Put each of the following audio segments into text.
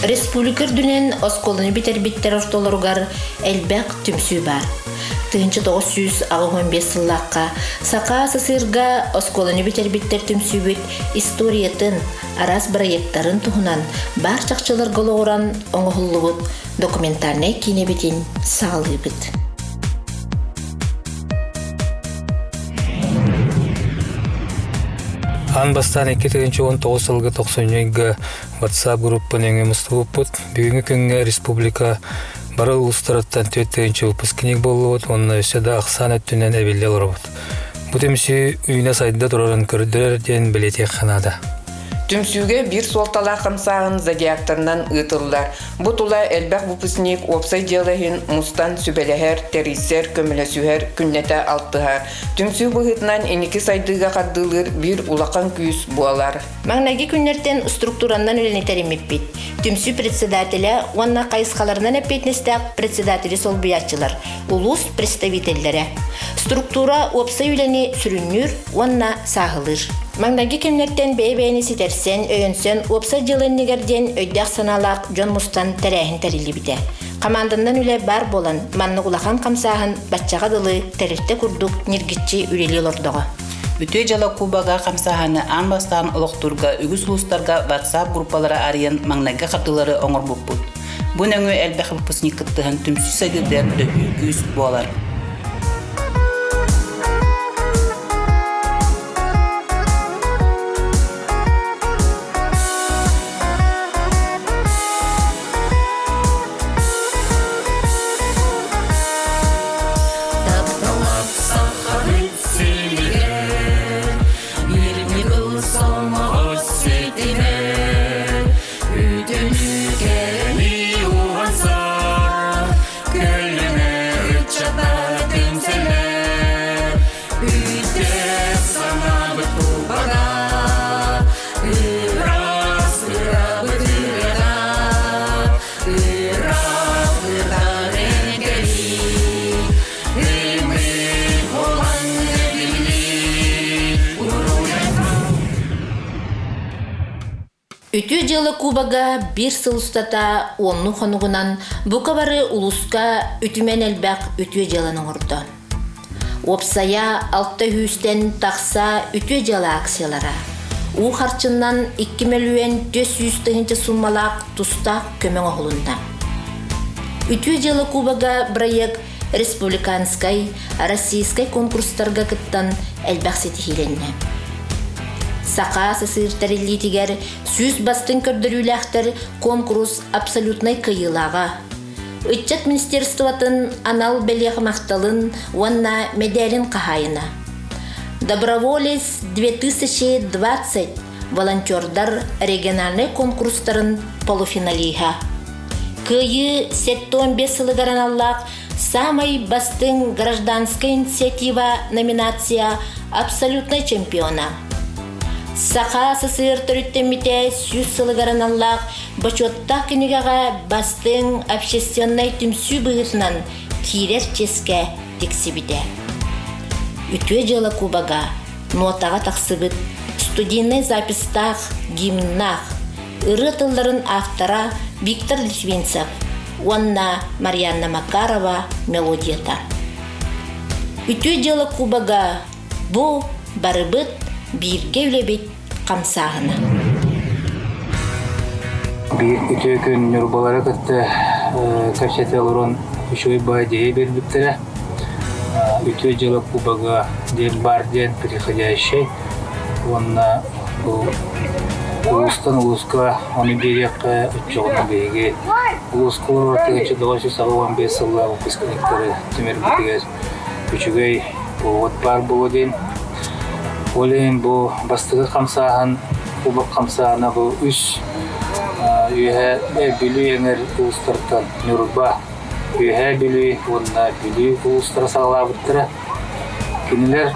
Республикар дүнен осколыны битер-биттер ортолоругар элбек түмсүү бар. 1915 сыллаққа сақа сысырға осколыны битер-биттер түмсүүбіт историятын, арас проекттарын туһунан бар чақчылар голооран оңохуллубут документарный кинебитин саалыбыт. Ан бастан 2019 сылғы 90-га WhatsApp группаның мұстығыппыт. Бүгінгі күнге республика бары ұлыстараттан 4-інші выпускник болуыт, онына өседі ақсан өттінен әбелі олырбыт. Бұ темсі үйіне сайында тұрарын көрдірер ден білетек қанада. Түмсүүге бир солтала қамсағын зодиакторынан ұйтылдар. Бұтыла әлбәқ выпускник опсай делахин мустан сүбелехер, терисер, көмілесүхер, күннете алттығар. Түмсүү бұғытынан енекі сайдыға қаддылыр бир улақан күйіс буалар. Маңнаги күннерден структураннан өленетер емеппет. Түмсүү председателя, онна қайысқаларынан әппетнестәк председатели сол бұярчылар, улус представителлері. Структура опсай үлені сүріннүр, онна сағылыр. Маңнаги күннерден бәйбәйіні сетерсен, өйінсен, опсай жылыннегерден өйдәқ саналақ жон мұстан тәрәхін тәрілі біде. Командандан үлі бар болан, манны ұлақан қамсағын батчаға дылы тәрілтті күрдік нергітчі үлелі лордығы. Үтөй жала Кубага қамсағаны ан бастан ұлықтырға, үгіз ұлыстарға WhatsApp группалары ариян маңнага қатылары оңыр бұппұд. Бұн өңі әлбәқ выпускник қыттығын түмсіз сәдерден дөйі күйіс болар. Үтү жылы Кубага бир сыл устата онну хонугунан бука бары улуска үтүмен элбак үтү жылының урду. Опсая алты хүстен тақса үтү жылы акциялара. У харчыннан 2 миллион 400 тыгынчы суммалак туста көмөң оғылында. Үтү жылы Кубага проект республиканскай, российскай конкурстарга кыттан элбак сетихиленне. Сақа сысыртарылли тигер сүз бастын көрдіріләқтір конкурс абсолютнай кыйылаға. Үтчат министерствотын анал бәлеғ мақталын онна медалін қағайына. Доброволец 2020 волонтердар региональный конкурстарын полуфиналиға. Кыйы 7-15 сылыгаран аллақ самай бастын гражданская инициатива номинация абсолютнай чемпиона. Сақа сысыр түріттеміте сүз сылыгаран аллақ бачотта күнігаға бастың общественной түмсүү бұғытынан кирер ческе тексібіде. Үтуе жылы Кубага нотаға тақсыбыт студийный запистақ, гимнақ, ыры тылдарын автора Виктор Литвинцев, онна Марьяна Макарова мелодията. Үтуе жылы Кубага бұ барыбыт бирге үлебет қамсағына. Bir үтө күн нұрбалары күтті кәпсеті олырын үшөй бай дей бербіттірі. Үтө жылы Кубага ден бар ден приходящий. Онна улыстан улыска оны берек үтчоғына бейге. Улыскалар ортығычы 915 сылла выпускниктері түмер бітігіз үчігей повод бар болу ден. Олен бұл бастығы қамсағын, Кубак қамсағына бұл үш үйе білі еңір ұлыстырттан нүрба. Үйе білі, онына білі ұлыстыра сағалабыттыра. Кенелер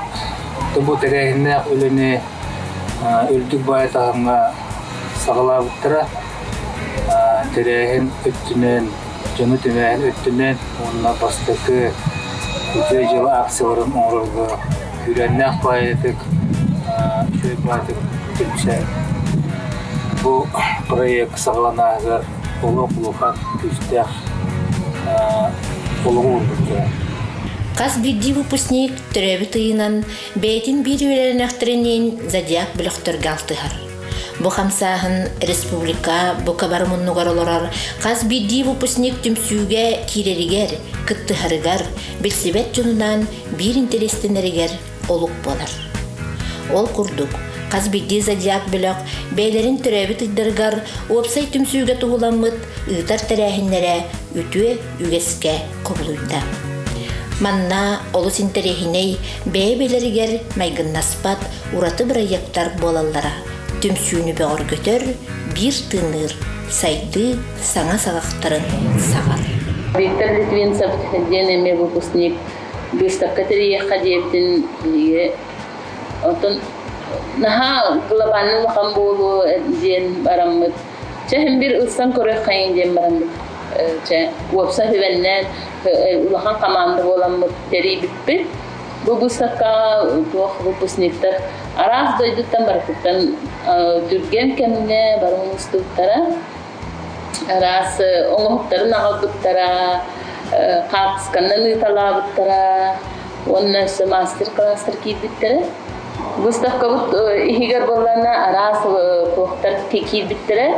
тұбы тәрәхіне өліне өлдік байытағыңа сағалабыттыра. Тәрәхін өттінен, жаны тәмәхін өттінен, онына бастықы өте жылы акцияларын оңырғы. Үйреннәқ байытық, шөй байытық түмсән. Бұл проект сағаланағыр олох-олоха күстэх олоғур бұттыра. Қас бидди выпускник түрәбі тыйынан бәйтін бір үйренәқтерінен зодиак біліқтіргі алтығар. Бұ қамсағын республика бұқа бар мұнығар оларар қас бидди выпускник түмсуге кирерігер, күттіғарығар, білсебет жонынан бір интерестенерігер олық болар. Ол күрдік. Қас бидди зодиак біліқ бәйлерін түрәбі тыйдырғар опсай түмсуге тұғыламыд ұйтар тәрәхінлері үтуе үгеске құбылуйда. Манна олус интерехиней бәйбелерігер майгыннаспат ураты проекттар болаллара. Түмсүүнү бәғыр көтөр, бір тыныр, сайды саңа сағақтарын сағар. Виктор Литвинцев, денеме выпускник, выставка Терияха дептин, отын наха глобальный лақан болу ден барамыд. Чәхін бір ұстан көрі қайын ден барамыд. Уапса хөвәннән улахан команда боламыд тери биппит. Бу выставка туох выпускниктар араз дойдуттан баркыттан дүрген кемне баруын устуттара. Араз оңоқтарын ағалбыттара, қатысканнан ұйталабыттара, оннасы мастер-класстар кейбіттара. Выставка бұд ихигер боллана араз туохтар кейбіттара,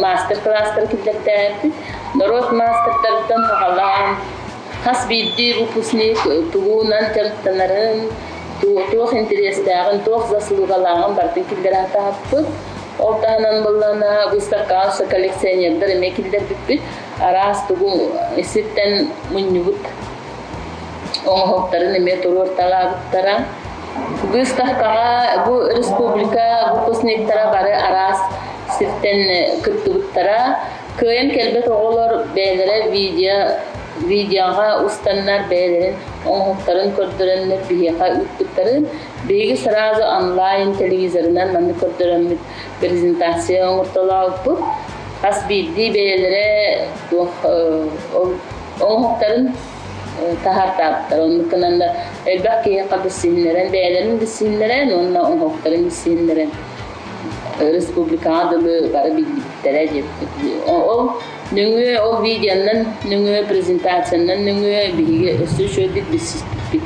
мастер-класстар кейбіттара. Народ мастердардан ғалам, қас бидди выпускник туғынан тәмттанарын, туық интерестағын, туық засылуғалағын бардың келдер атағаппыд. Олтағынан боллана выставкасы коллекционердар еме келдер бітпіт. Арас туғын есеттен мұннығыт оңғықтарын еме тұру орталағыттара. Выставкаға бұл республика выпускниктара бары арас сеттен күттігіттара. Кöyен келбет оғылар бәйлері видеоға ұстаннар бәйлерін, оңғықтарын көрдірінлер бейеға үттіктарын, бейгі сразу онлайн телевизорынан манды көрдірінлер презентация оңғыртылау бұд. Қас бейді бәйлері оңғықтарын тағартағыттар. Онықынанда әлбәқ кейеға бісінлерін, бәйлерін бісінлерін, онына оңғықтарын бісінлерін. Республика адылы бары билдіктері деп. Ол нөңі ол видеоның, нөңі презентацияның, нөңі бігі өсі шөйдік бісістік.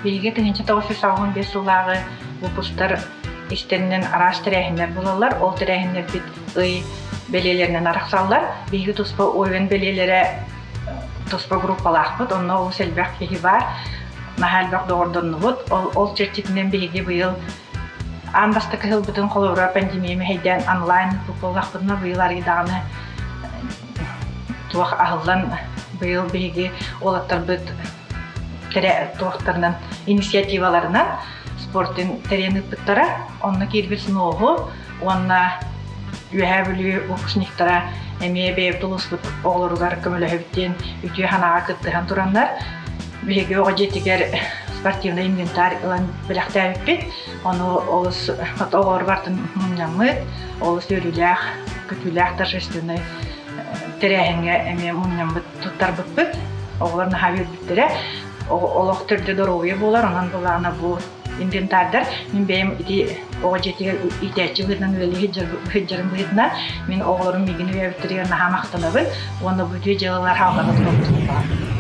Биге 1995 жылағы выпустар истеннен араш тірәхіндер болалар. Ол тірәхіндер бит ый белелерінен арақсалар. Биге тұспа ойын белелері тұспа группалақ бұд. Онна ол сәлбәқ кеге бар. Нахалбәқ доғырдырны бұд. Ол чертетінен биге бұйыл Андасты кыл бүтін қолуыра пандемиями хайдан онлайн группалақ бұдына бұйыл аргидағыны туақ ағылдан бұйыл бейге олаттар бұд туақтарынан инициативаларынан спорттың тәренік бұттара, онына кербесін оғы, онына үйә білі выпускниктара әме бейіп тұлыс бұд оғылырғар көмілі өбіттен үтіе ханаға күттіған тұрандар. Бейге оға жетігер спортивный инвентарь ылан біліқтәбіп бет, оны олыс оғыр бартын мұннамыд, олыс өріләқ, күтіләқ торжественный тәрәхінге әме мұннамыд тұттар бұд бұд, оғыларына хавер бүттірі, олық түрді дұрауы болар, онан болағына бұл инвентардар. Мен бәйім оға жетігер итәтчі бұдынан өлі хеджерін бұдынан, мен оғыларым мегін өйәбіттірігер наға мақтанабын, оны бүті жылылар хауғаны тұлып.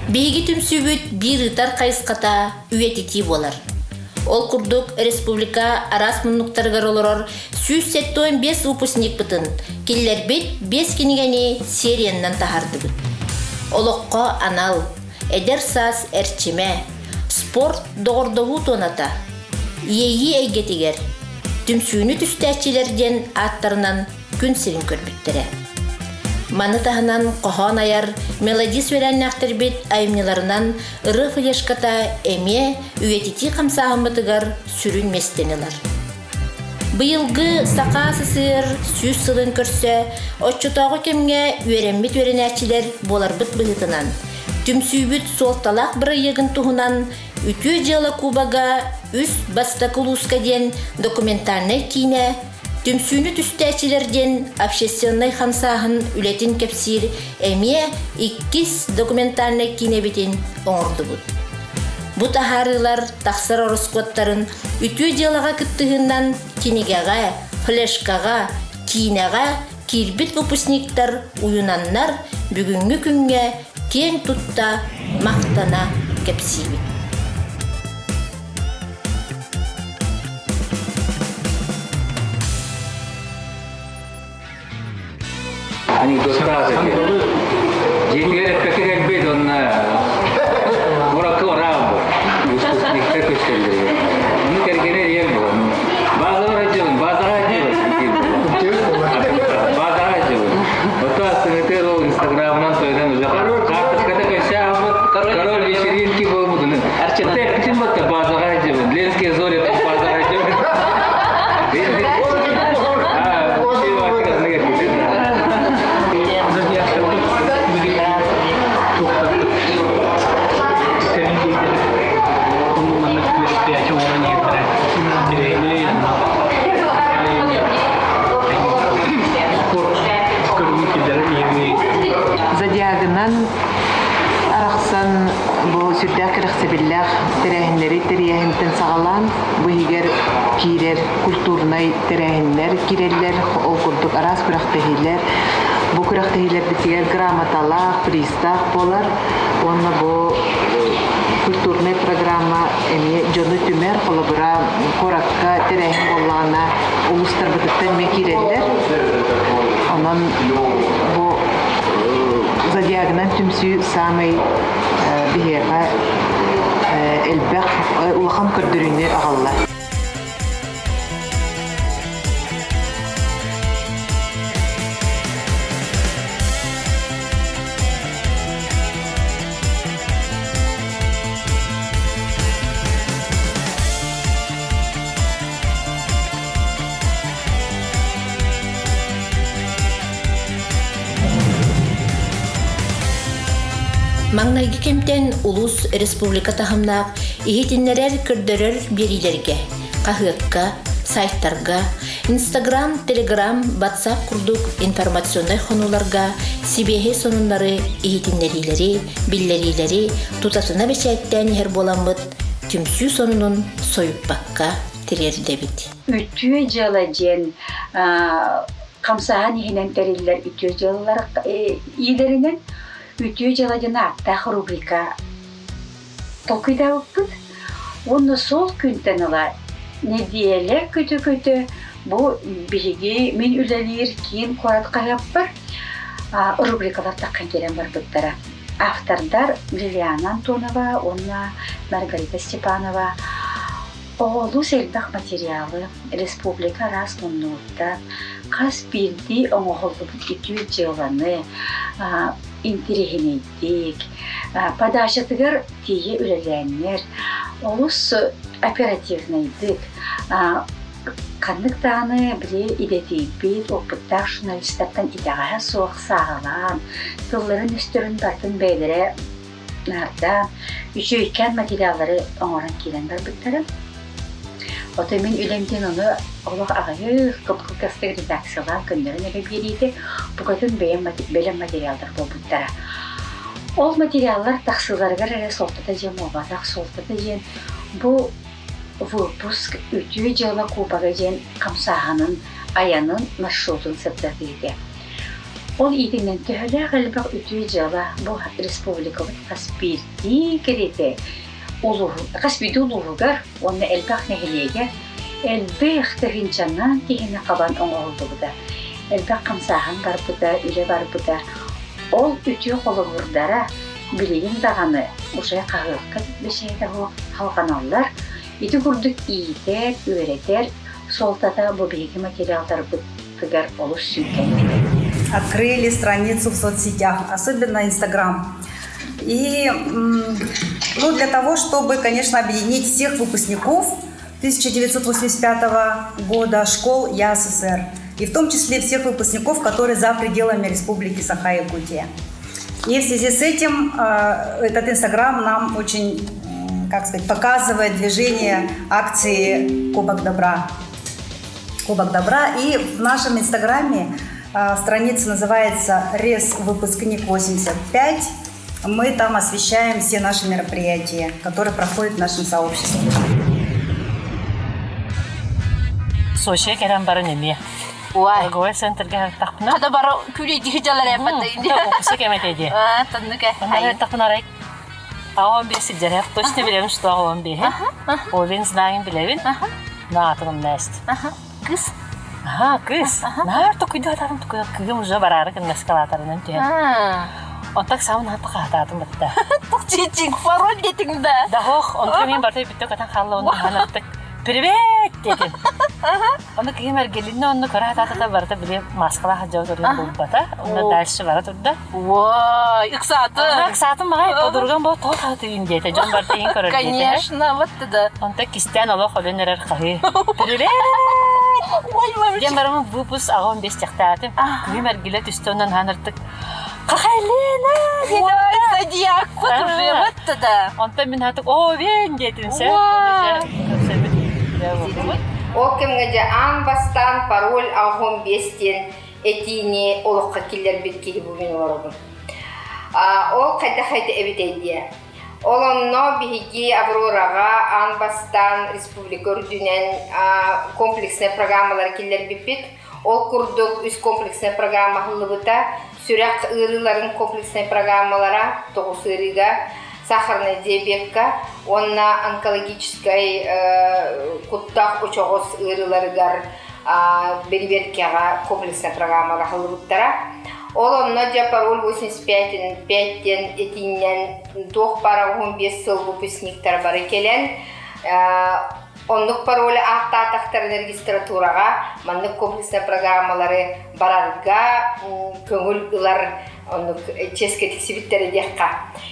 Бейгі түмсүбіт бір ұтар қайысқата үйететі болар. Ол күрдік республика арас мұнықтарғар олырар сүз сәттойын 5 выпускник бұтын, келлер бет 5 кенігені серияннан тахарды бұт. Олыққа анал, әдер сас әрчеме, спорт доғырдығы тоната, ейі әйгетігер, түмсүйіні түстәтчілерден аттарынан күн сирин көрбіттірі. Маны тағынан қоған аяр мелодис верән нақтыр бет айымнеларынан ұры флешката әме үйететі қамсағын бұтығар сүрін местенелер. Бұйылғы сақа сысыр сүз сылын көрсе, отчутағы кемге үйеренбет өренәтчілер болар бұт бұғытынан. Түмсүйбіт солталақ бір егін тұғынан үтіе жалы кубаға үс бастакулуска ден документарны кейіне түмсүйіні түстәчілерден общественный қамсағын үлетін кепсир әме 2 документарны кейіне бетін оңырды бұд. Бұ тахарылар тақсыр орыскоттарын үтіе жалыға күттігіндан кинегаға, флешкаға, кейінеға кирбит выпускниктар уюнаннар бүгүнгү күнгө кең тутта мактана кепсибит. Анекдоттар жетелер пекерек бет онна муракы орабы выпускниктер көчкөндөргө муну кергене ел болот базара жылын базара жылын отасыңытер ол инстаграмнан тойдан уже карточкада көчө алып король вечеринки болмудун тепкитин бата базара жылын ленские зори базара жылын Задиагынан арақсан бұл сүрдәк рәхсебілләқ тәрәхінлері тәрәхінтен сағалан бұйгер кейлер культурнай тәрәхінлер киреллер ол күрдік арас күрәқтәхилер бұл күрәқтәхилер бітігер грамоталақ, пристақ болар онна бұл культурный программа жоны түмер қолыбыра қоракка тәрәхін болағына ұлыстар бұтықтан ме киреллер онан бұл Задиагынан түмсі самый бігеға әлбәқ ұлған көрдіріне ағалла. Маңнайгы кемтен улус республика тахымнақ ихитиннерер көрдөрөр берилерге, қағыққа, сайттарға, Instagram, Telegram, WhatsApp курдук информационный хонуларга, сибехе сонунлары ихитиннерилери, биллерилери тутатына бечайттен ехер боламыт, түмсүү сонунун сойуппакка тирердебит. Үтүү жала жен камсахан ихинен терилер үтүү жалалар иилеринен Үтүү жаладына аттақ рубрика толкыйда өппіт. Оны сол күнтен ала неделе көті-көті бұл бігі мен үлелер кейін қоратқа яппыр рубрикалар таққан керен бар бұттара. Автордар Лилиана Антонова, онна Маргарита Степанова. Олу селбақ материалы республика рас мұннуытта қас білді оңғылды бұт үтүү жаланы интерегенейдік, подачатығыр тие үлеләнер, олыс оперативнайдық, қандықтаны біле идетейбет, опыттақ журналисттардан идеға соқ сағалан, тылларын үстірін бартын бәйлері нардан, үшөйкен материалары оңыран келен бар бұттары. Оты мен үлемден оны олық ағайық қып-қылқастық редакциялар күндерін әбе берейді, бұғатын бәлем материалдар бұл бұттара. Ол материалдар тақсыларғар әрі солтыда жем, обадақ солтыда жем. Бұл выпуск үтүү жылы Кубаға жен қамсағанын, аянын, маршрутын сәттірдейді. Ол идінен төхілі ғалбақ үтүү жылы бұл республикалық қаспирді кереті. Қаспиді ұлығығар, оны әлбәқ нәхілеге, әлбәқ тәхінчаннан кейіне қабан оңғылды бұда. Әлбәқ қамсаған бар бұда, үлі бар бұда. Ол үтүү қолы ғырдара білейін дағаны ұшай қағылыққа бешейді қалғаналар. Иді күрдік иетер, өретер, солтада бұл бейгі материалдар бұттығар олы сүнкен. Открыли страницу в соцсетях, особенно Instagram. И для того, чтобы, конечно, объединить всех выпускников 1985 года школ ЯССР, и в том числе всех выпускников, которые за пределами Республики Саха-Якутия. И в связи с этим этот Инстаграм нам очень, показывает движение акции Кубок Добра. Кубок Добра. И в нашем Инстаграме страница называется «Рес-выпускник 85». Мы там освещаем все наши мероприятия, которые проходят в нашем сообществе. Сочи керен бары неме. Уай. Торговый центрге тахпына. Хада бара күлей дихижалар яппатта инде. Опусы кеметеди. Тынныка. Она тахпынарай. А он без сигарет. Точно билем, что он бе. Овен знаем билевин. На атом нест. Кыз. Ага, кыз. Нар то куда там то кыгым уже барар кен эскалатордан тен. Он так сам на пахататым битта. Чичик пароль детиңдә. Да хох, он кемен барты битте катан халла он ханаттык. Привет, дедим. Он кемер гелинне он каратата барты биле маскала хаҗа торган булбата. Он дальше бара турда. Вай, иксаты. Иксаты май подурган бу тохаты инде. Жон барты ин көрөр. Конечно, вот да. Он так кистен алох холенер кахи. Привет. Демарым выпуск агон без тахтатым. Кемер гелет үстөннән ханыртык. Кахайлена! Вай, зодиак, вот да. Он там минатык, о, вен детинсе. Ол кемгеже ан бастан пароль агон бестен этини олокка киллер бит кили буген орогун. Ол кайда эбитейди. Олонно биги Аврорага ан бастан республика үрдүнен комплексный программалар киллер бипит. Ол курдук үз комплексный программа хылыбыта сүрәк ырыларын комплексный программалара тогус ырыга сахарный диабетка, онна онкологической куттак учогос ырыларыгар бериберкега комплексная программага хылыбыттара. Ол онна жа пароль 85-тен этиннен тох пара 15 сыл выпускниктар бары келен. Оннук пароль аттатактарын регистратурага, маннык комплексная программалары барарга, көңүл ылар оннук ческе тексибиттери декка.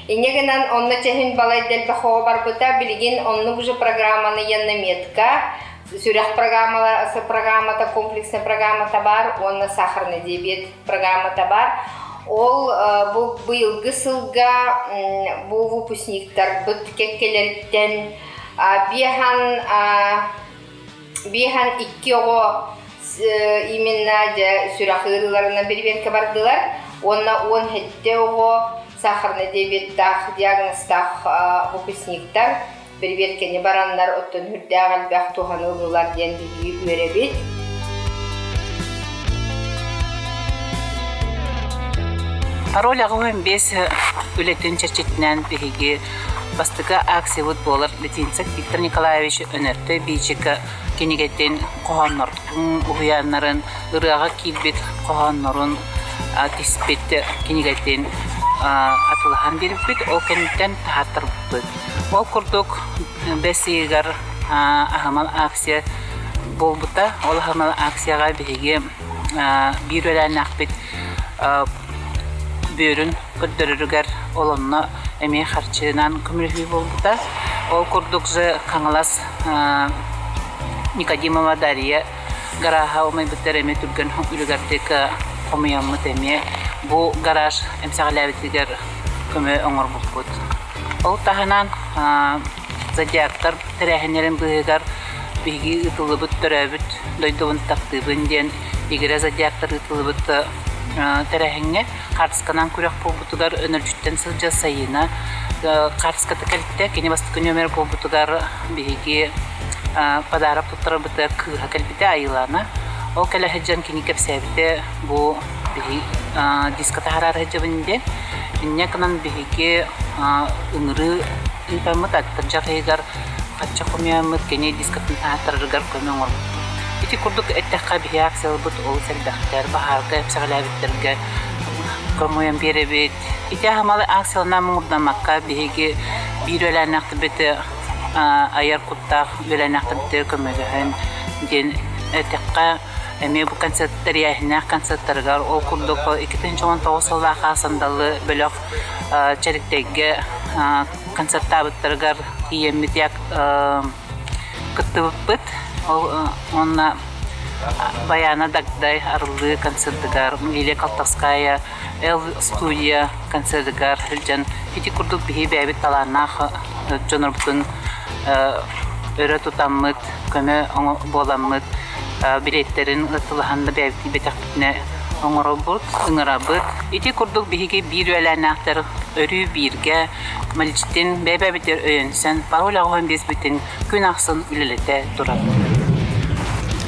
Инегенен онна чехин балай делбе хоо барбыта билигин оннук уже программаны янна метка, сүрях программата, комплексная программата бар, онна сахарный диабет программата бар. Ол бу быйылгы сылга бу выпускниктар бут кеккелерден бихан иккиого именно сүрахырыларына берберке бардылар. Онна 10 хеттеого сахарный диабеттах диагностах выпускниктар берберкене барандар оттон хүрдәгәл бәх туханылылар ден биги үрәбит. Пароль агым бес үлетен чечетнән биги бастыга акция вот болар Летинцев Виктор Николаевич өнөртө бийчика кенегеттен коганнордун уяннарын ырага килбет коганнорун тиспетте кенегеттен атылхан бериппит ол кенеттен тааттырбыт. Ол курдук бесигар ахамал акция болбута ол ахамал акцияга биги бирөлөн акбит бөрүн көддөрүгөр олонно эми харчынан көмөлү болбута. Ол курдук же каңалас Никодимова Дарья гараха омай биттереме түргөн үлгөрдек комуямы теме бу гараж эмсагалабитигер көмө оңор болбут. Ол таханан зодиактар терехенерин быгар биги ытылыбыт төрөбүт дойдубун тактыбын ден игере зодиактар ытылыбыт терехенге картсканан күрөк болбутугар өнөржүттен сылжа сайына картската калитте кене бастык нөмер болбутугар биги подарок туттарбыты кыга калбите айылана ол кале хеджан кини кепсебите бу биги диската харар хеджабинде инне канан биги ыңры интамыт аттыржагыгар качча комиямыт кене дискатын аттыргар көмөңөр ити курдук эттекка биги аксел бут ол селдактар баharga психолабиттерге комуям беребит ити хамалы акселна мурдамакка биги бирөлөнакты бете аяр куттах өлөнакты көмөгөн ден эттекка эми бу концерттер яхина концерттерге ол курдук 2019 жылда хасандалы бөлөк черектеге концерттабыттыргар иемитяк кыттыбыт онна Баяна Дагдай арлы концертгар, Иле Калтаская, Эл студия концертгар, Хилжан, ити курдук бихи бәбит таланах, Джонорбтун өрө тутаммыт, көмө боламмыт, билеттерин ытылаханды бәбит бетактне оңоробут, ыңырабыт. Ити курдук бихиге бир өләнақтар өрү бирге, маличтен бәбәбитер өйөнсен, пароль ағуын безбітін күн ақсын үлілете турады.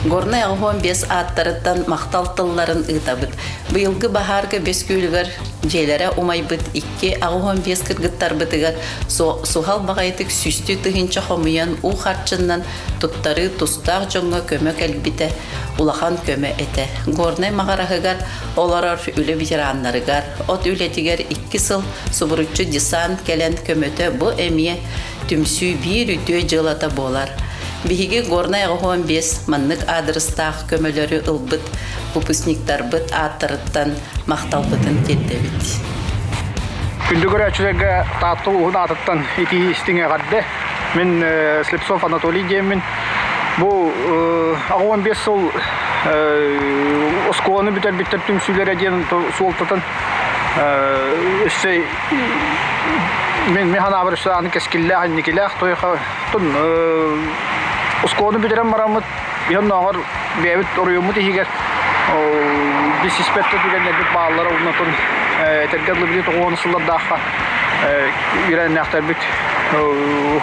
Горнай Агуон бес аттарыттан мақтал тылларын ытабыт. Быйылгы бахарга бес күйлігер жейлері умайбыт 2 Агуон бес кыргыттар бытыгар сухал бағайтык сүсті тыгынча хомуян у харчыннан туттары тустақ жоңға көмөк әлбіті улахан көмө эте. Горнай мағарахыгар оларар үлі ветеранларыгар, от үлетігер 2 сыл субуруччу десант келен көмөтө бу эмие түмсүй бир үтө жылата болар. Биһиги Горнай Агуон 5 маннык адрыстаах көмөлөрү ылбыт, выпускниктар быт аттарыттан макталбытын тетдебит. Күндүгөр ачыга тааттуу уун атыттан ити истиңе гадде. Мен Слепцов Анатолий деймин. Бу Агуон 5 сол осколаны биттер түмсүйлөр эден суолтатын мен механа бір аны кескилле анникиле тойха тун осколаны битерем марамыт бен нагар бебит оруйумут игер диспетте дигенде баалар унутун тергедле бит оонсулардаха үйреннактар бит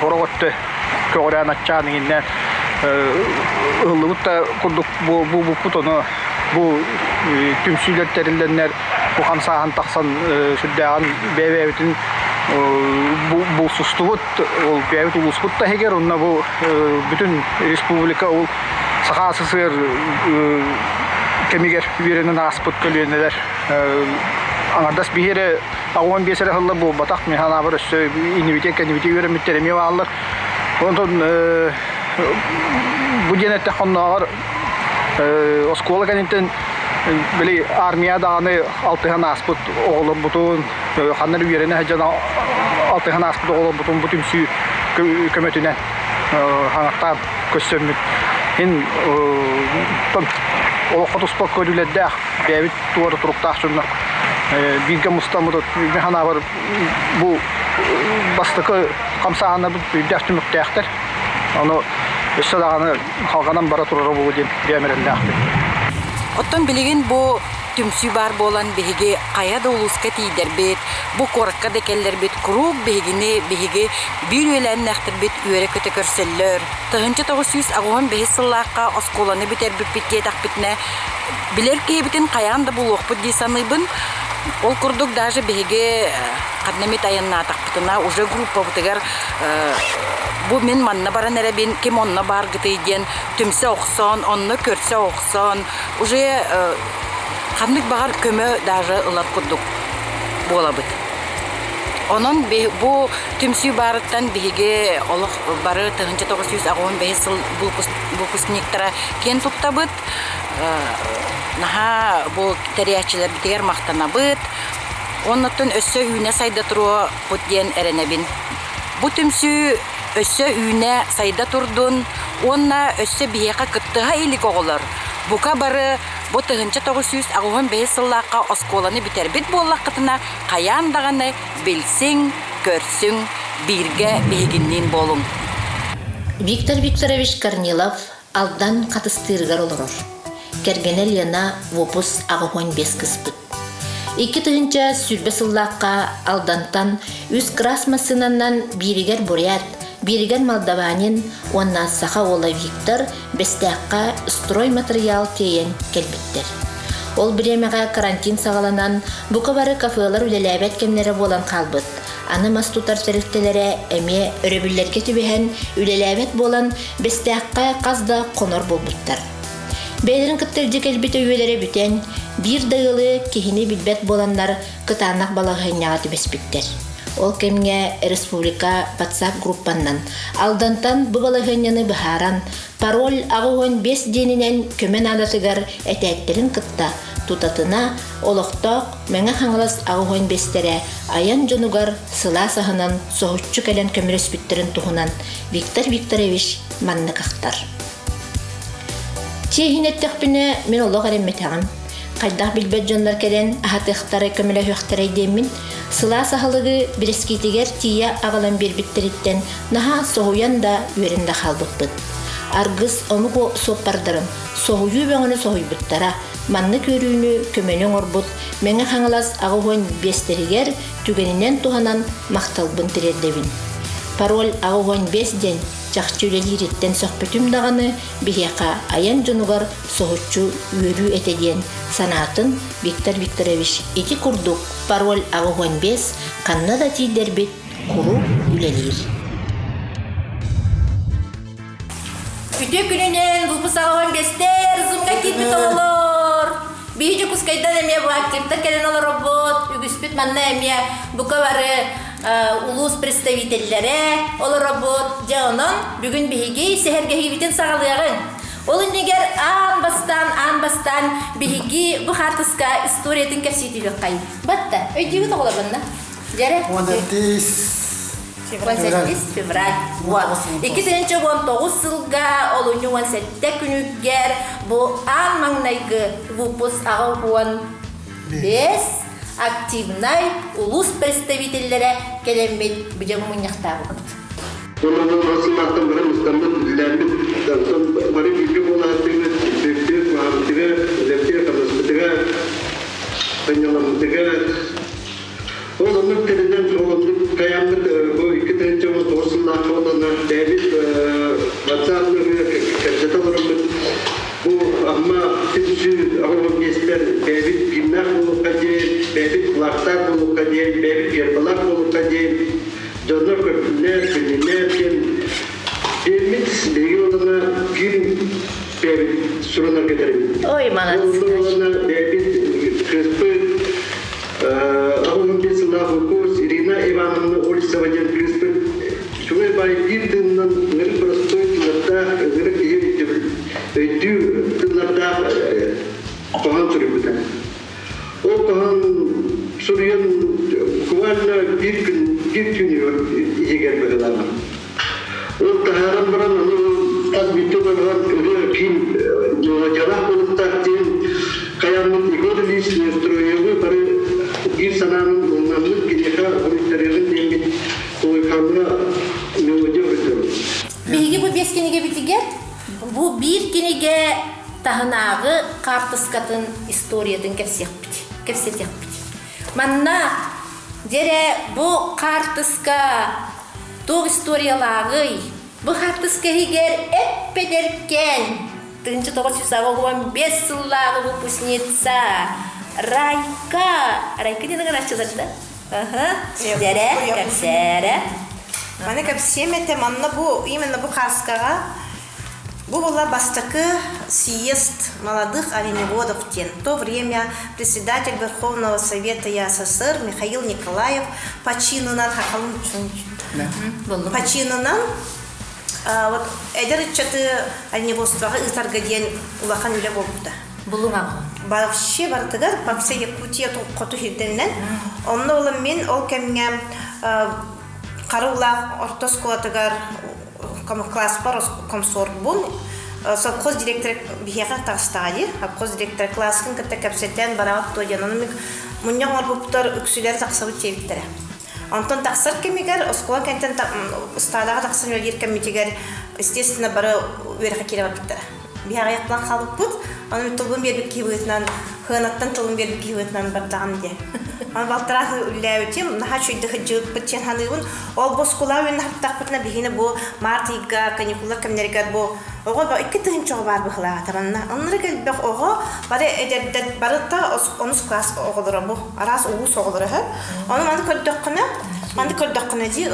хороготты көрөн ачаныгинне ылыбытта курдук бу путону бу түмсүйлөртерилленер бу камсаан таксан сүддаган бебебитин бу сустубут ол бебит улуспутта хегер онна бу бүтүн республика ол сахасысыр кемигер үйренен аспыт көлөнелер аңардас бихере Агуон 5 хылла бу батак механа бар өсө инвитек үйренмиттереми баалар онтон бу денетте хоннагар оскола канинтен били армиядагы алтыган аспыт оголор бутун ханнар үйрене хажана алтыган аспыт оголор бутун бүтүмсү көмөтүнө хаңаттан көсөмүт ин тон олохотус покөрүлөдө бебит туар турукташына бирге мустамыт механа бар бу бастыкы камсаана бу дәштүмүктәхтер аны өсөдаганы халганан бара турары болу деп демерелдәхтер. Оттон билеген бу түмсү бар болан биһиги кая да улуска тийдербит, бу коракка декеллер бит круг биһигини биһиги бир өйләннәхтер бит үере көтө көрсөллөр. Тыгынчы 900 Агуон 5 сыллакка осколаны битер битте такбитне билер кебитин каянда булук ди саныбын. Ол курдук даже биһиги каднамит аянна такбытына уже группа бутыгар бу мен манна баран эребин ким онна бар гытыйден түмсө оксон, онны көрсө оксон, уже кандык багар көмө даже ылат курдук болабыт. Онон бу түмсү барыттан биһиги олох бары 900 Агуон 5 сыл выпускниктара кен туттабыт. Наха бу терячилер битер мактанабыт. Оннотон өссө үйне сайда туру бутден эренебин. Бу түмсү өссө үйне сайда турдун, онна өссө бияка кыттыга илик оголор. Бука бары бу 900 Агуон 5 сыллакка осколаны битербит боллакытына каяндаганы билсең, көрсөң, бирге бегиннин болуң. Виктор Викторович Корнилов алдан катыстыргар олорор. Кергенел яна вопус Агуон 5 кыспыт. 2 тыгынча сүрбе сыллакка алдантан үз красмасынанан биригер бурят, биригер молдаванин, онна саха ола Виктор бестеакка строй материал тейен келбиттер. Ол биремега карантин сагаланан бука бары кафелар үлеләбәт кемнәре болан калбыт. Аны мастутар теректелере эме өрөбүлләргә түбәһен үлеләбәт болан бестеакка казда конор болбуттар. Бәйләрен кыттерди келбите үеләре бүтән, бир дайылы кихини билбәт боланнар кытанак балагыйнага тибеспиттер. Ол кемге республика WhatsApp группаннан алдантан бу балагыйняны бахаран пароль Агуон 5 денинен көмен алатыгар этәттерин кытта тутатына олокток меңе хаңлас Агуон 5-тере аян жонугар сыла сахынан соһуччу келен көмөрөспүттерин тухунан Виктор Викторович манныкактар. Техинеттекпине мен олог аремметагам. Кайдах билбет жондар келен ахатыктары көмөлө хөктөрөй демин. Сыла сахалыгы бирескитигер тия агалан бербиттериттен наха соһуян да үйренде халбыппыт. Аргыс онуго соппардырым. Соһую беңөне соһуйбуттара. Манны көрүүнү көмөнөң орбут. Меңе хаңалас Агуон 5-теригер түгенинен туханан макталбын тирердебин. пароль ағуған 5 ден жақчы үлелереттен соқпетім дағаны бігеқа аян жонугар соғытчу өрі етеден санатын Виктор Викторович ити күрдік пароль ағуған 5 қанна да тейдер бет құру үлелер. Күте күнінен бұлпыс ағуған 5-тер зумға кетпет олар. Бейджі күскайдан әме бұл активтар кәлен олар робот, үгіспет манна әме бұқа бары улус представителлері олар робот. Жауынан бүгін бейге сәхерге хейбітен сағалығын. Ол үнегер аң-бастан бейге бұл хартыска историятын кәпсетілі қай. Батта, өйдегі тоғыла бұнна? Жәрі? 18 февраль. 2019 жылға олуны 17 күнігер бұл аң маңнайғы выпуск ағауын 5 активнай улус представителлері келемет бүден мұнияқтағы бұд. Onun asılmaktan beri Müslüman dillerinin bari bilgi olarak defter varlığı, defter kapasitesi, penyalantığı. Onun teriden çoğunluk kayamlık bu iki terence ortasında çoğunluğuna David WhatsApp'lı kapsatalarımız bu ama tümsü ağırlıklar David günler bulup kaçı, David kulaklar bulup kaçı, David yerbalar bulup kaçı. Canlar köprüler, köylülerken elimiz değil olana bir sorunlar getirelim. Oy manat. Olana David Crispy, ağabeyim sınav kurs, Irina Ivanovna Olisavacan Crispy. Şöyle bir dönemden nerede prostoylarda nerede diyor dönemlerde kahan sürüyor. O kahan sürüyen kuvarla bir gün yeger bagalar. O taharan baran az bitti baran kim jalah bulutta tim kayamet igodlis nestroyevi par bir sananın onların kineka ulitlerin yemin koy kamera nevoje ötürü. Bilgi bu 5 kinege bitiger. Bu bir kinege tahanağı kartıskatın istoriyatın kefset yapıt. Manna Dere bu kartıska doğ istoriyaları bu kartıska higer epederken 1915 yılları выпускница Райка деген açılırdı. Dere kapsere. Bana kapsiyemete manna bu именно bu kartıskaga bu была бастакы съезд молодых оленеводов тен. В то время председатель Верховного Совета СССР Михаил Николаев по чинынан вот эдерчаты оленеводствоға ытаргаден улахан үле болыпты. Вообще бартыгар по всей Якутии қоту хирденнен. Онда олым мен ол кемге қарулақ ортос куатыгар класс бар комсорг бун совхоз директор бияга тастади совхоз директор классын кытта капсеттен барат тоянын муньян арбуптар үксүлөр таксабы чебиттере антон таксар кемигер оскола кентен стадага таксын өлер кемитигер естественно бары верха келе бактыр бияга яктан калыппыт аны тулбун бербек кибетнан хынаттан тулбун бербек кибетнан бардаган де аны балтырах үлләүтем наха чуйды хыжып битен ханыбын ол боскулавын хаттакпытна бигине бу мартига каникулlar кемнергер бу ого ба икки тыгын чого бар быхла таранна аннары келбек ого бары эдердет барыта онус класс оголора бу арас уус оголора ха аны манды көрдөккына ди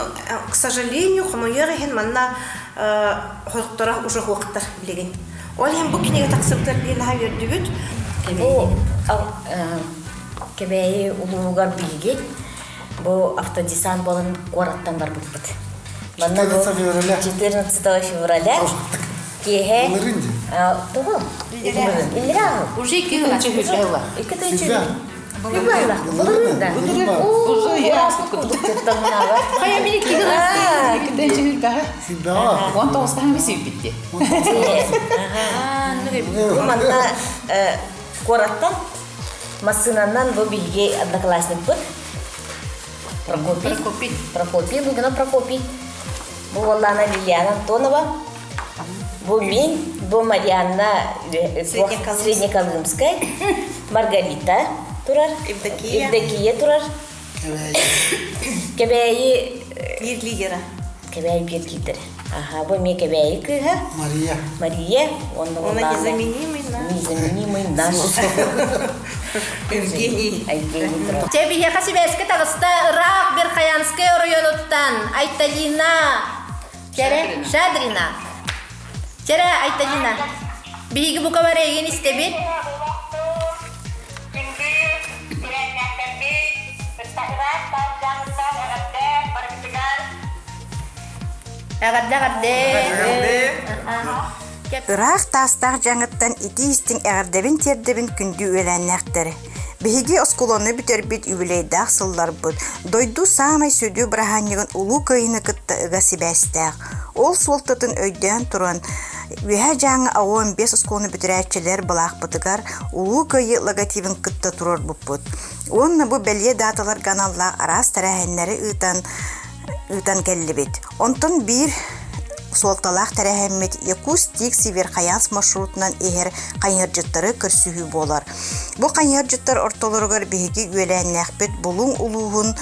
к сожалению хомоёрген манна холктора уже вакыттар билеген ол hem bu кинеге таксыптар бен ха бердүбүт бу кебеи улуугар биги бу автодесант болон городтан бар бут. 14 февраля. Кеге. Того. Илра. Уже 2 года. Масынанан бу биге одноклассник бут. Прокопий, Лугина Прокопий. Бу Лана Лилиана Антонова. Бу мен, бу Марьяна Среднеколымская. Маргарита турар. Евдокия турар. Кебеи лидера. кебей bir gider. Aha, bu me kebei kıha? Мария. Maria, Она незаменимый наш. Незаменимый наш. Евгений. Евгений. Тебе я хочу сказать, что это Ирак, Верхоянский район оттан, Айталина. Чере, Шадрина. Чере, Айталина. Биги bu kadar egin istebit. Ырах тастақ жаңыттан итиістің әғірдебін тердебін күнді өләннәқтері. Беге осколоны бүтербит үбілейдақ сыллар бұд. Дойду самай сөйді біраханнығын ұлу көйіні күтті ұға сибәстәқ. Ол солтатын өйден тұрын. Үхә жаңы 15 осколоны бүтірәтчілер бұлақ бұдығар ұлу көйі логотивін күтті тұрыр бұд. Онны бұ бәле даталар ғаналла арас тәрәхенлері ұйтан кәлі бет. Онтын бір солталақ тәрәхеммет Якутск Северхаянск маршрутынан ehер қайыржыттары көрсүхі болар. Бұл қайыржыттар ортолырғар беге үйеләннәқпет бұлың ұлуғын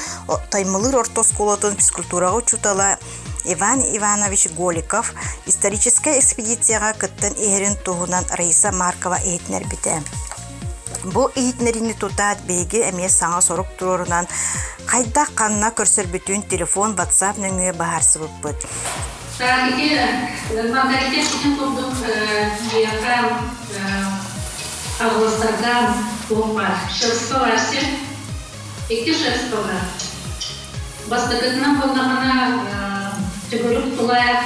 таймылыр ортосколотын физкультураға чутала Иван Иванович Голиков историческая экспедицияға кыттын ehерін туғынан Раиса Маркова ehетнер біті. Бұл ehетнеріні тұтат беге әме саңа сорық тұрырынан қайда қанына көрсір бүтін телефон, WhatsApp нөңе бағарсы бұппыд. Маңдаритет үшін тұрдық еқам ағылыстардан болма. Шығысқа барсы, екте шығысқа бар. Бастықытынан болдағына түгіріп тұлайық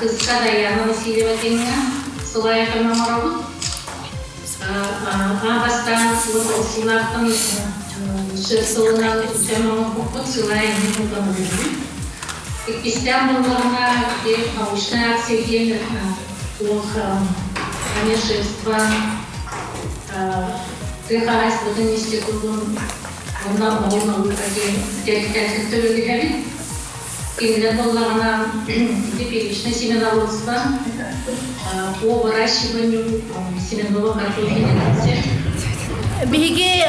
қызға даяны Васильева теңіне сұлайық өмірі Бастан сылақтың шығысылынан төмін құқық сұлайық өмірі Истям болгарна, где научная акция делает промешательства, хозяйственным институтом, на территории именно болгарна, где первичное семеноводство по выращиванию семенного картофеля. Биги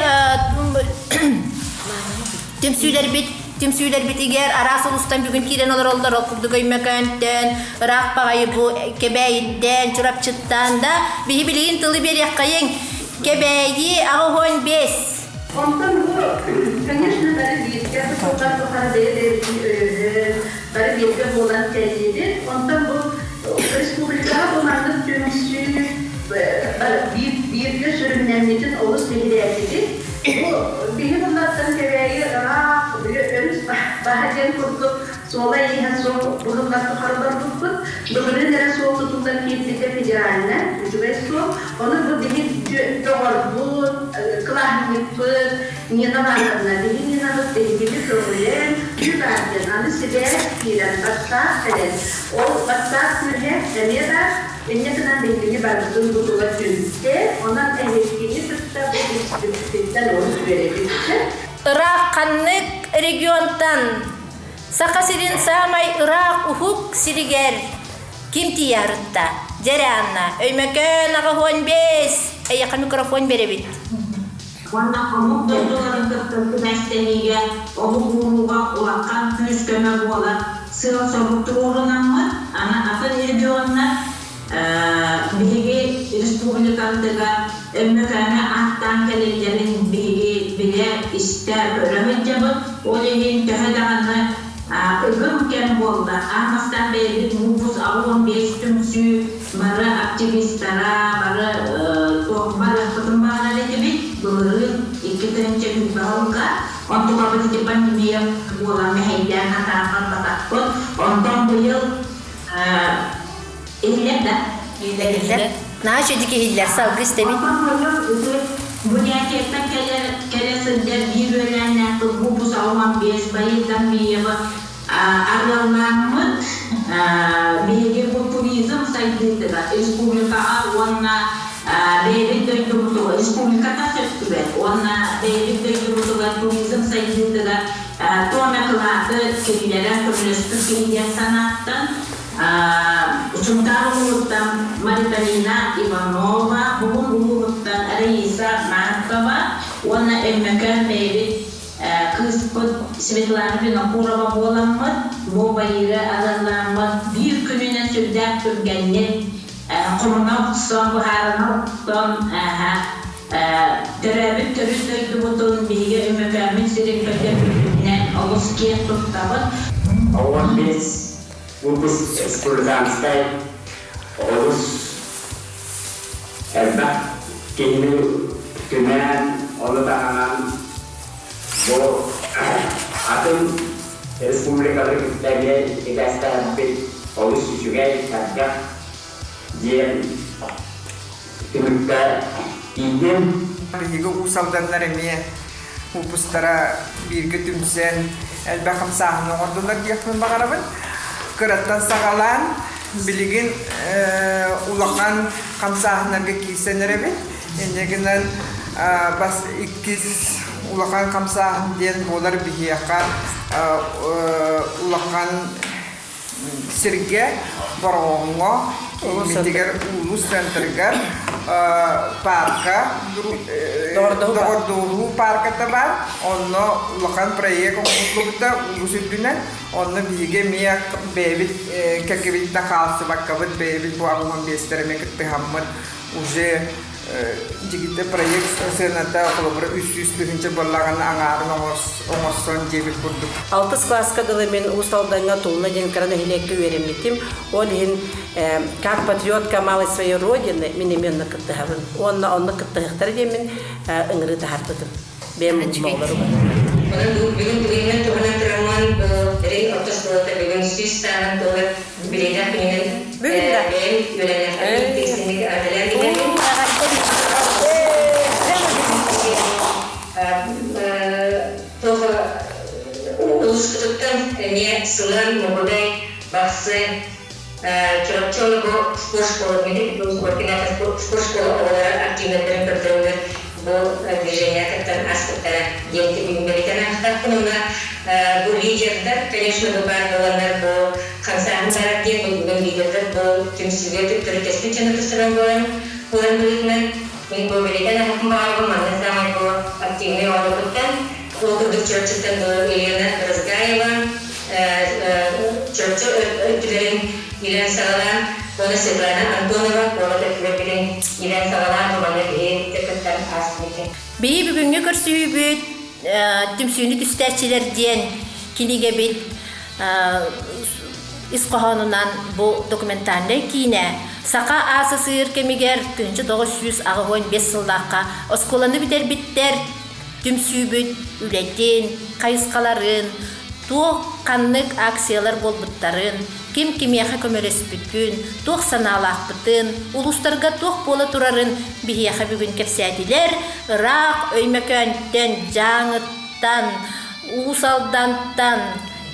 Tümsüler bitiger arası ulustan bugün kiren olurlar okuduk mekanten rak pagayı bu kebeyden çorapçıttan da bihi bilin tılı bir yakayın kebeyi ağhon bes. Ondan bu конечно darıdiyet sokak sokak darıdiyet olan tercihdir. Ondan bu Respublika bunların tümsü bir sürümlenmenin olus belirlediği. Bu bihi bunlardan kebeyi rak bahagian kurdu sola ihan so bulunmakta harabar tutut bugün nere so tutulan kiyetlikler federalne ücret so onu bu bihi doğru bu klahmipır ninalarına bihi ninalık dediğimiz problem güvenken anı siberek kiren baksa eden o baksa mühe demeyler Enyetten dediğini bazı tutulan tümse ondan ehliyetini tutsa bu bir onu verebilirse Irak kanlık regiontan sakasirin samay Irak uhuk siriger kim tiyarıtta cereanna öymekön ağahon bes yakın mikrofon verebit. Ванна комук дойдуларын кыттырды мәстенеге олуг уруга улаккан күнүскөмө болар. Сыыл соруктуурунанмы ана атын регионна биги республикалдыга өммөкөмө аттан келелерин биги биле исте көрөмөжөбүт ол эгин төһөдаганы ыгым кен болду. Амастан бери мубуз агон бестүмсү бары активисттара бары бары кытымбаалар эдибит бырын иккетенче күнбаалга онтуга бизди пандемия болан мехейден атаакан батакпыт онтон быйыл эллерда Naşediki hiller salgı istemin. Bu niyetiyetten kelesinde bir öğrenler bu salman bez bayıldan bir yava arlanmı bir bu turizm sayıldı da Respublika ona beri döndürüldü Respublika'da söktü ona beri döndürüldü turizm sayıldı da tuğmaklarda kedilerden turistlik kediler sanattan Ucuntar Uluttan Maritalina Ivanova, Bubun Uluttan Raisa Markova, ona emmekan beri kız Svetlana Vinokurova bolanmı bu bayırı aralanmak bir gününe sürdük türgenler kumuna son buharına son terabit terüsüydü butun bilgi ümefermin siriklerine Ağustos tuttabı. Awal biz bupus sekolah olus elbak kini kemudian oleh tangan bo atom Republika Republik Indonesia sampai olus juga saja dia kita ingin Bihigo usaldanlar emiye upustara bir götümsen elbakam sahne ordular yakın bakarabın kıratan sağalan biligin ulakan kamsahnerge kisenerebi enjeginden bas ikiz ulakan kamsahn diyen bolar bihiyaka ulakan sirge borongo mitigar ulus centergar parka Dordoru parka tabar onno ulakan proyek konklubta ulus ibdunan onno bige miya bebit kakebit takalsı bakkabat bebit bu aguman bestere Muhammad uje jigite proyek senata kolobra üstühünce ballagan angarın oңосон жебил курдук. 6 класска дылы мен усалданга тулна ден карана хилекке веремитим. Ол хин как патриотка малой своей родины минеменно кыттыгын. Онна кыттыгыктар демен ыңры тахартыдым. Бем моллары бар. Бүгін бүгіннен туғынан тұраман рей ортосылықты бүгін сүйістағын туғы білейді менің өленер тексіндегі әрділер деген туғы ұлыстықтың не сылын мұғыдай бақсы чолы спорт школы менде спорт школы олар активнеттерін көрдіріңдер бұл движение каттан аспыттара денті бүгінбелетен ақтақпынымда бұл лидердар, конечно, бұл бар боландар бұл қамсағындар ден бүгін лидердар бұл түмсізге түптірі кеспечені тұсыран болан білетімен мен бұл белетен ақтың бағалығым аңыз замай бұл активный олығыттан ол күрдік чөрчіттен бұл Елена Разгаева чөрчі өттілерін Елен Сағалан оны Светлана Антонова қолыда күрепілін Елен Сағалан бұланы бейін текіттен асынекен. Бейі бүгінгі көрсүйі бүт түмсүйіні түстәтчілерден келеге бет исқоғанынан бұл документальный кейіне Сақа асы сыйыр кемегер 1915 сылдаққа осколаны бітер біттер түмсүйі бүт үлеттен, қайысқаларын, туық қанлық акциялар болбыттарын, кем-кемеха көмөрес бүткін, туық саналақ бұтын, ұлыстарға туық болы тұрарын бігеха бүгін кепсәділер, ұрақ өймекөнттен, жаңыттан, ұсалдантан,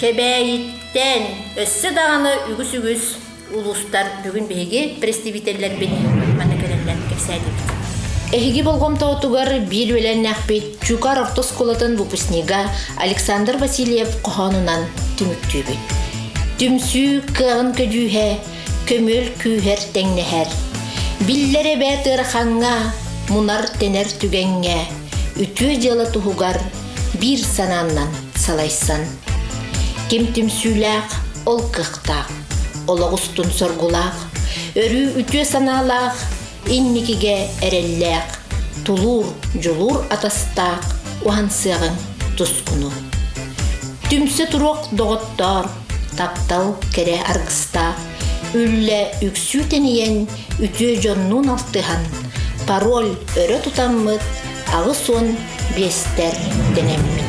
кебәйіттен, өссі дағаны үгіс-үгіс ұлыстар бүгін бігеге представителлер бен манекелерлер кепсәділер. Эхиги болгом таутугар бир белен нахбет Чукар ортос колотын выпускнига Александр Васильев коханунан түмүктүбүт. Түмсү кыгын көдүхе, көмөл күйер теңнехер. Биллере бәтыр ханга, мунар тенер түгенге, үтү жылы тухугар бир сананнан салайсан. Кем түмсүләк, ол кыктак, ологустун соргулак, өрү үтү саналак, инникиге эрелләк, тулур, жулур атастак, уансығын тускуну. Түмсі турук доғыттар, таптал кере аргыстак, үлле үксү тениен үтө жоннун алтыхан, пароль өрө тутаммыт, ағы сон бестер денеммит.